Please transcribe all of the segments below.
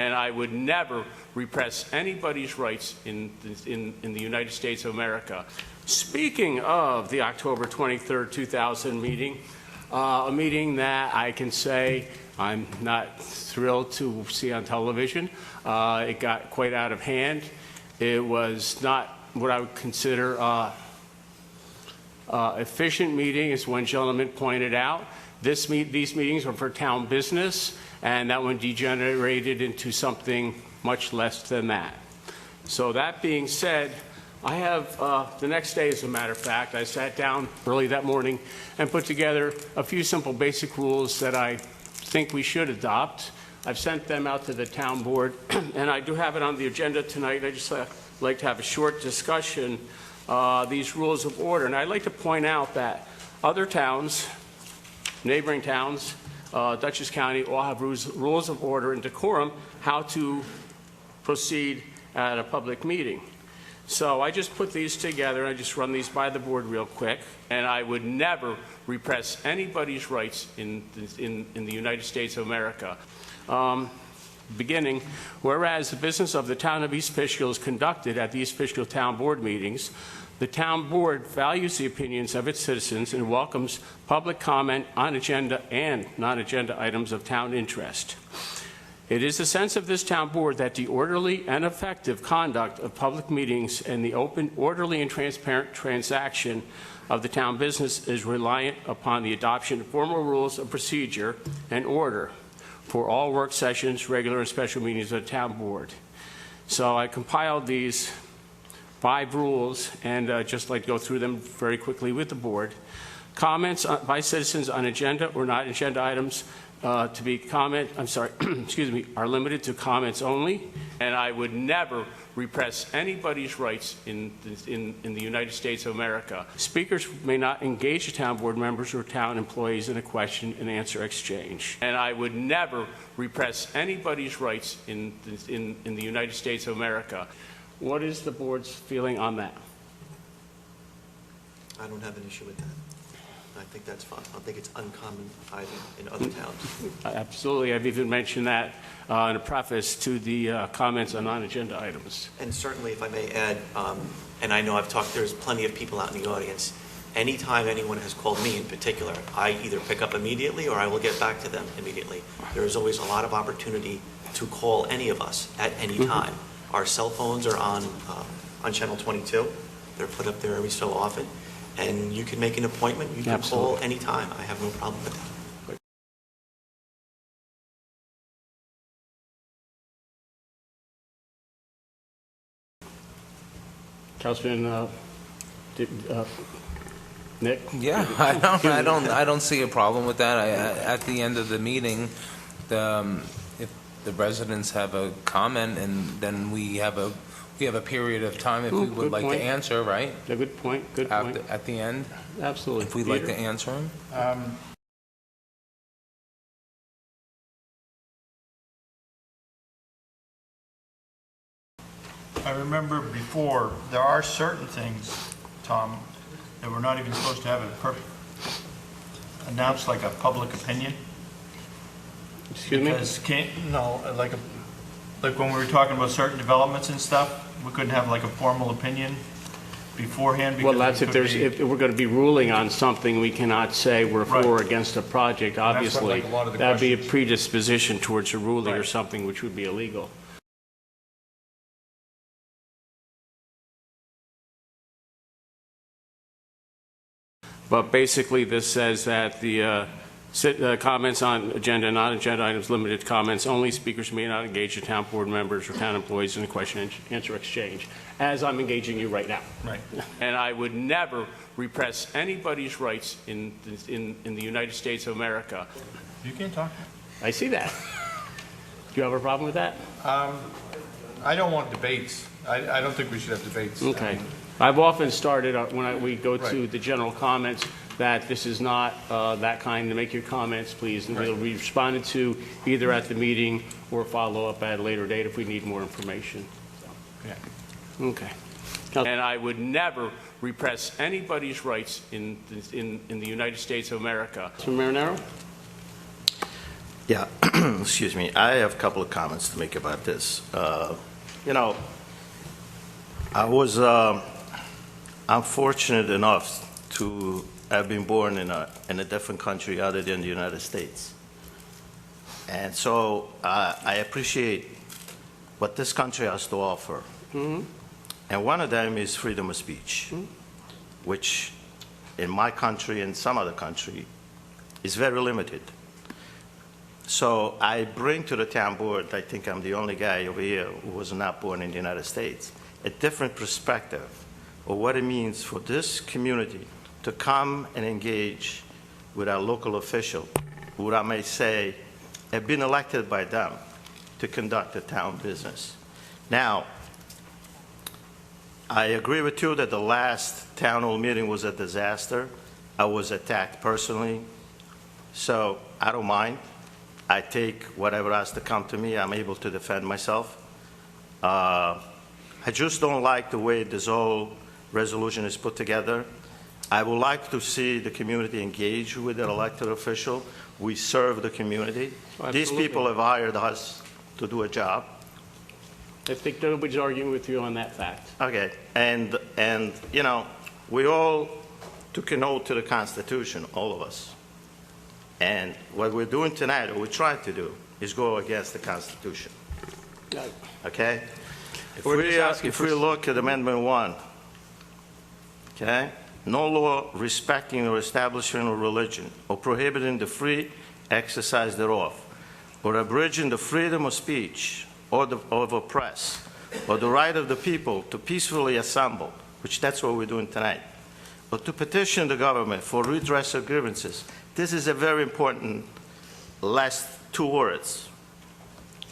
And I would never repress anybody's rights in the United States of America. Speaking of the October 23rd, 2000 meeting, a meeting that I can say I'm not thrilled to see on television. It got quite out of hand. It was not what I would consider efficient meeting, as one gentleman pointed out. These meetings are for town business, and that one degenerated into something much less than that. So that being said, I have, the next day, as a matter of fact, I sat down early that morning and put together a few simple basic rules that I think we should adopt. I've sent them out to the town board, and I do have it on the agenda tonight. I just like to have a short discussion, these rules of order. And I'd like to point out that other towns, neighboring towns, Dutchess County, all have rules of order and decorum, how to proceed at a public meeting. So I just put these together, and I just run these by the board real quick, and I would never repress anybody's rights in the United States of America. Beginning, whereas the business of the town of East Fishkill is conducted at the East Fishkill Town Board meetings, the town board values the opinions of its citizens and welcomes public comment on agenda and non-agenda items of town interest. It is the sense of this town board that the orderly and effective conduct of public meetings and the open, orderly, and transparent transaction of the town business is reliant upon the adoption of formal rules of procedure and order for all work sessions, regular and special meetings of the town board. So I compiled these 5 rules, and just like to go through them very quickly with the board. Comments by citizens on agenda or not agenda items are limited to comments only, and I would never repress anybody's rights in the United States of America. Speakers may not engage the town board members or town employees in a question and answer exchange. And I would never repress anybody's rights in the United States of America. What is the board's feeling on that? I don't have an issue with that. I think that's fine. I think it's uncommon either in other towns. Absolutely. I've even mentioned that in a preface to the comments on non-agenda items. And certainly, if I may add, and I know there's plenty of people out in the audience, anytime anyone has called me in particular, I either pick up immediately or I will get back to them immediately. There is always a lot of opportunity to call any of us at any time. Our cell phones are on channel 22. They're put up there every so often. And you can make an appointment. You can Absolutely. call anytime. I have no problem with that. Councilman Nick? Yeah, I don't see a problem with that. At the end of the meeting, if the residents have a comment, and then we have a period of time if we would like to answer, right? A good point. Good point. At the end, absolutely. if we'd like to answer them. I remember before, there are certain things, Tom, that we're not even supposed to have announced like a public opinion. Excuse me? Because like when we were talking about certain developments and stuff, we couldn't have like a formal opinion beforehand. Well, that's if we're going to be ruling on something, we cannot say we're for or against a project. Obviously, that'd be a predisposition towards a ruling or something, which would be illegal. But basically, this says that the comments on agenda and non-agenda items limited comments only. Speakers may not engage the town board members or town employees in a question and answer exchange, as I'm engaging you right now. Right. And I would never repress anybody's rights in the United States of America. you can't talk. I see that. Do you have a problem with that? I don't want debates. I don't think we should have debates. Okay. I've often started when we go to the general comments that this is not that kind. To make your comments, please, and they'll be responded to either at the meeting or follow up at a later date if we need more information. So. Yeah. Okay. And I would never repress anybody's rights in the United States of America. Mr. Marinaro? Yeah, excuse me. I have a couple of comments to make about this. You know, I'm fortunate enough to have been born in a different country other than the United States. And so I appreciate what this country has to offer. And one of them is freedom of speech, which in my country and some other country is very limited. So I bring to the town board, I think I'm the only guy over here who was not born in the United States, a different perspective of what it means for this community to come and engage with our local official, who I may say have been elected by them to conduct the town business. Now, I agree with you that the last town hall meeting was a disaster. I was attacked personally, so I don't mind. I take whatever has to come to me. I'm able to defend myself. I just don't like the way this whole resolution is put together. I would like to see the community engage with an elected official. We serve the community. Absolutely. These people have hired us to do a job. I think nobody's arguing with you on that fact. Okay, and you know, we all took an oath to the Constitution, all of us. And what we're doing tonight, or we tried to do, is go against the Constitution. No. Okay? If We're just asking if for- we look at Amendment 1, okay? No law respecting or establishing a religion or prohibiting the free exercise thereof, or abridging the freedom of speech or of a press, or the right of the people to peacefully assemble, which that's what we're doing tonight, or to petition the government for redress of grievances. This is a very important last two words,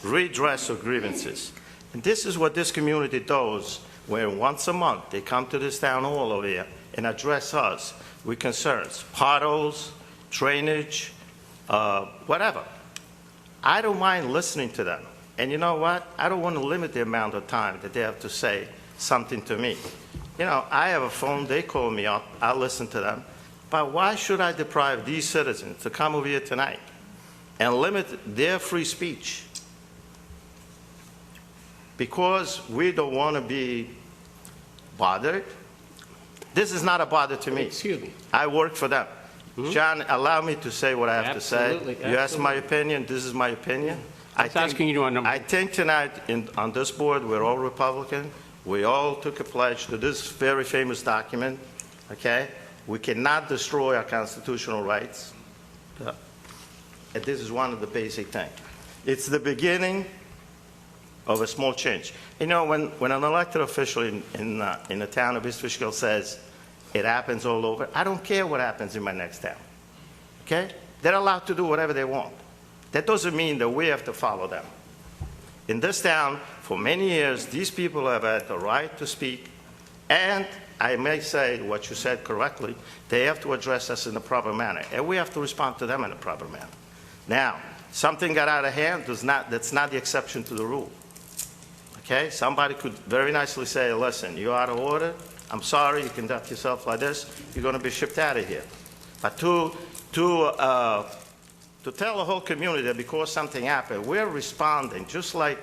redress of grievances. And this is what this community does, where once a month they come to this town hall over here and address us with concerns, potholes, drainage, whatever. I don't mind listening to them. And you know what? I don't want to limit the amount of time that they have to say something to me. You know, I have a phone, they call me up, I listen to them. But why should I deprive these citizens to come over here tonight and limit their free speech? Because we don't want to be bothered? This is not a bother to me. Excuse me. I work for them. John, allow me to say what I have Absolutely, to say. You asked my opinion, this is my opinion. I'm asking you on number. I think tonight on this board, we're all Republican. We all took a pledge to this very famous document, okay? We cannot destroy our constitutional rights. And this is one of the basic things. It's the beginning of a small change. You know, when an elected official in the town of East Fishkill says it happens all over, I don't care what happens in my next town, okay? They're allowed to do whatever they want. That doesn't mean that we have to follow them. In this town, for many years, these people have had the right to speak, and I may say what you said correctly, they have to address us in the proper manner, and we have to respond to them in a proper manner. Now, something got out of hand, that's not the exception to the rule. Okay? Somebody could very nicely say, listen, you're out of order, I'm sorry, you conduct yourself like this, you're going to be shipped out of here. But to tell the whole community that because something happened, we're responding just like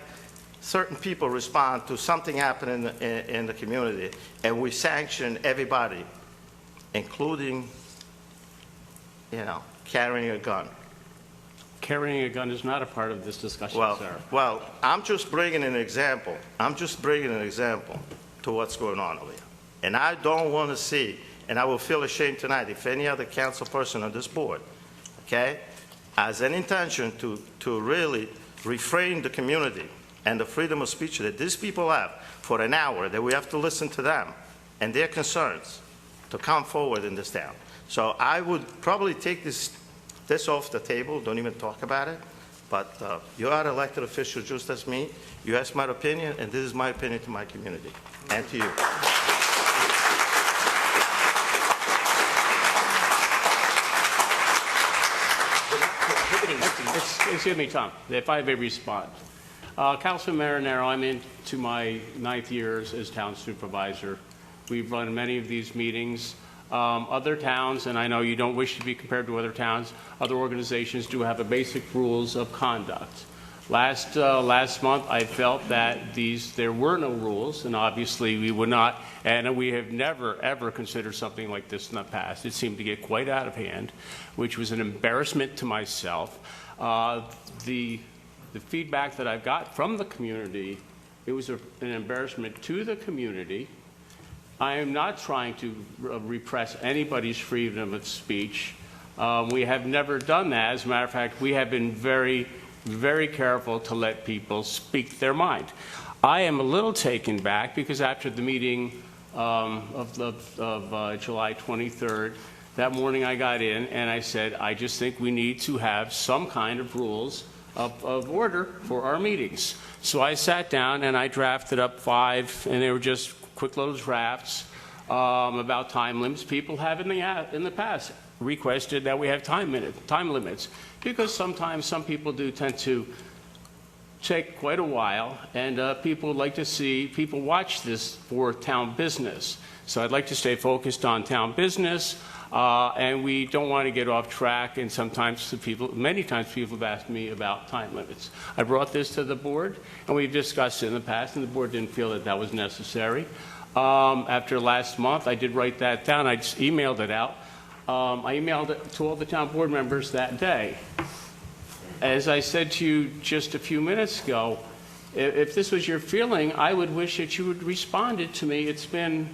certain people respond to something happening in the community, and we sanction everybody, including, you know, carrying a gun. Carrying a gun is not a part of this discussion, sir. Well, I'm just bringing an example. I'm just bringing an example to what's going on over here. And I don't want to see, and I will feel ashamed tonight if any other council person on this board, okay, has an intention to really refrain the community and the freedom of speech that these people have for an hour, that we have to listen to them and their concerns to come forward in this town. So I would probably take this off the table, don't even talk about it, but you are elected official just as me. You asked my opinion, and this is my opinion to my community and to you. Excuse me, Tom, if I may respond. Councilman Marinero, I'm into my 9th year as town supervisor. We've run many of these meetings. Other towns, and I know you don't wish to be compared to other towns, other organizations do have a basic rules of conduct. Last month, I felt that there were no rules, and obviously we would not, and we have never, ever considered something like this in the past. It seemed to get quite out of hand, which was an embarrassment to myself. The feedback that I've got from the community, it was an embarrassment to the community. I am not trying to repress anybody's freedom of speech. We have never done that. As a matter of fact, we have been very, very careful to let people speak their mind. I am a little taken back because after the meeting of July 23rd, that morning I got in and I said, I just think we need to have some kind of rules of order for our meetings. So I sat down and I drafted up 5, and they were just quick little drafts about time limits. People have in the past requested that we have time limits, because sometimes some people do tend to take quite a while, and people would like to see people watch this for town business. So I'd like to stay focused on town business, and we don't want to get off track, and many times people have asked me about time limits. I brought this to the board, and we've discussed it in the past, and the board didn't feel that that was necessary. After last month, I did write that down. I just emailed it out. I emailed it to all the town board members that day. As I said to you just a few minutes ago, if this was your feeling, I would wish that you would responded to me. It's been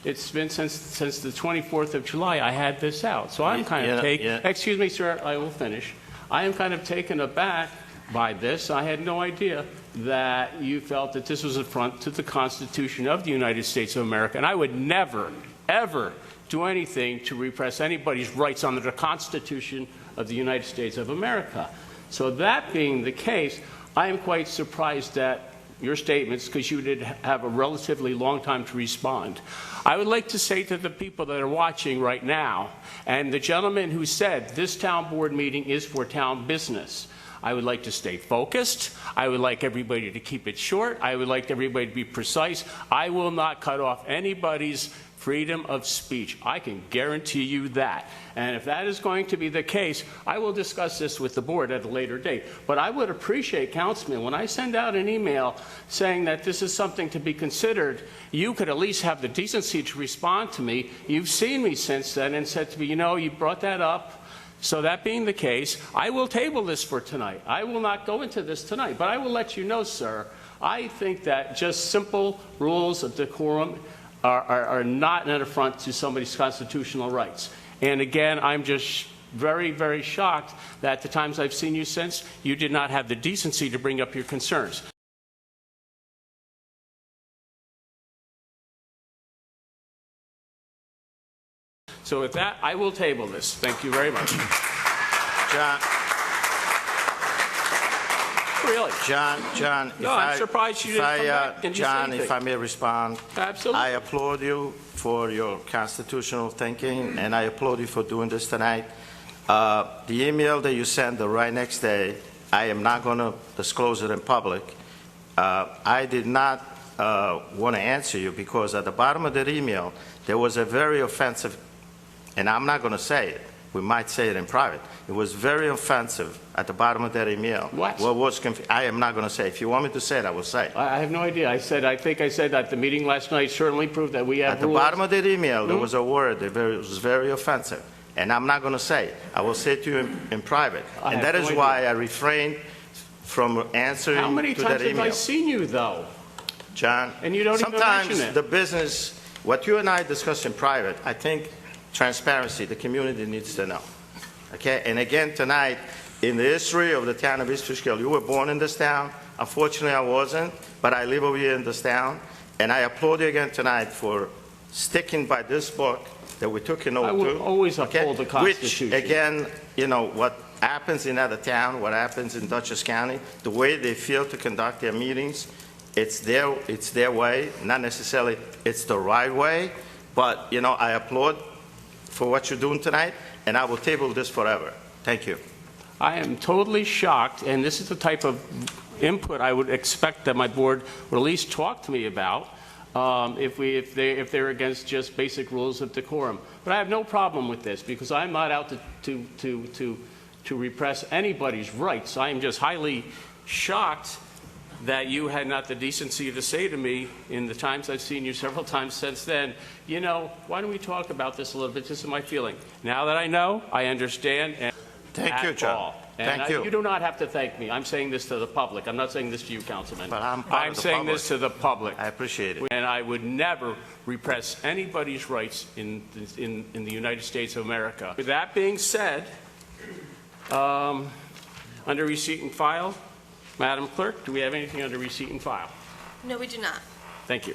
since the 24th of July I had this out. So I'm kind of taken, excuse me, sir, I will finish. I am kind of taken aback by this. I had no idea that you felt that this was an affront to the Constitution of the United States of America. And I would never, ever do anything to repress anybody's rights under the Constitution of the United States of America. So that being the case, I am quite surprised at your statements, because you did have a relatively long time to respond. I would like to say to the people that are watching right now, and the gentleman who said this town board meeting is for town business, I would like to stay focused. I would like everybody to keep it short. I would like everybody to be precise. I will not cut off anybody's freedom of speech. I can guarantee you that. And if that is going to be the case, I will discuss this with the board at a later date. But I would appreciate, Councilman, when I send out an email saying that this is something to be considered, you could at least have the decency to respond to me. You've seen me since then and said to me, you know, you brought that up. So that being the case, I will table this for tonight. I will not go into this tonight, but I will let you know, sir, I think that just simple rules of decorum are not an affront to somebody's constitutional rights. And again, I'm just very, very shocked that the times I've seen you since, you did not have the decency to bring up your concerns. So with that, I will table this. Thank you very much. John, Really? John, No, I'm surprised you didn't come back and just say John, anything. if I may respond. Absolutely. I applaud you for your constitutional thinking, and I applaud you for doing this tonight. The email that you sent the right next day, I am not going to disclose it in public. I did not want to answer you because at the bottom of that email, there was a very offensive, and I'm not going to say it. We might say it in private. It was very offensive at the bottom of that email. What? Well, I am not going to say. If you want me to say it, I will say it. I have no idea. I think I said that the meeting last night certainly proved that we have At the rules. bottom of that email, there was a word that was very offensive, and I'm not going to say it. I will say it to you in private. I And have that no is idea. why I refrained from answering How many to times that have I email. seen you, though? John, And you don't even sometimes mention it. the business, what you and I discuss in private, I think transparency, the community needs to know. Okay, and again tonight, in the history of the town of East Fishkill, you were born in this town. Unfortunately, I wasn't, but I live over here in this town, and I applaud you again tonight for sticking by this book that we took an oath to. I will always uphold the Constitution. Which, again, you know, what happens in other town, what happens in Dutchess County, the way they feel to conduct their meetings, it's their way, not necessarily it's the right way, but, you know, I applaud for what you're doing tonight, and I will table this forever. Thank you. I am totally shocked, and this is the type of input I would expect that my board would at least talk to me about. if they're against just basic rules of decorum. But I have no problem with this, because I'm not out to repress anybody's rights. I am just highly shocked that you had not the decency to say to me in the times I've seen you several times since then, you know, why don't we talk about this a little bit? This is my feeling. Now that I know, I understand. And Thank you, John. Thank you. You do not have to thank me. I'm saying this to the public. I'm not saying this to you, Councilman. But I'm part of the saying public. this to the public. I appreciate it. And I would never repress anybody's rights in the United States of America. With that being said, under receipt and file, Madam Clerk, do we have anything under receipt and file? No, we do not. Thank you.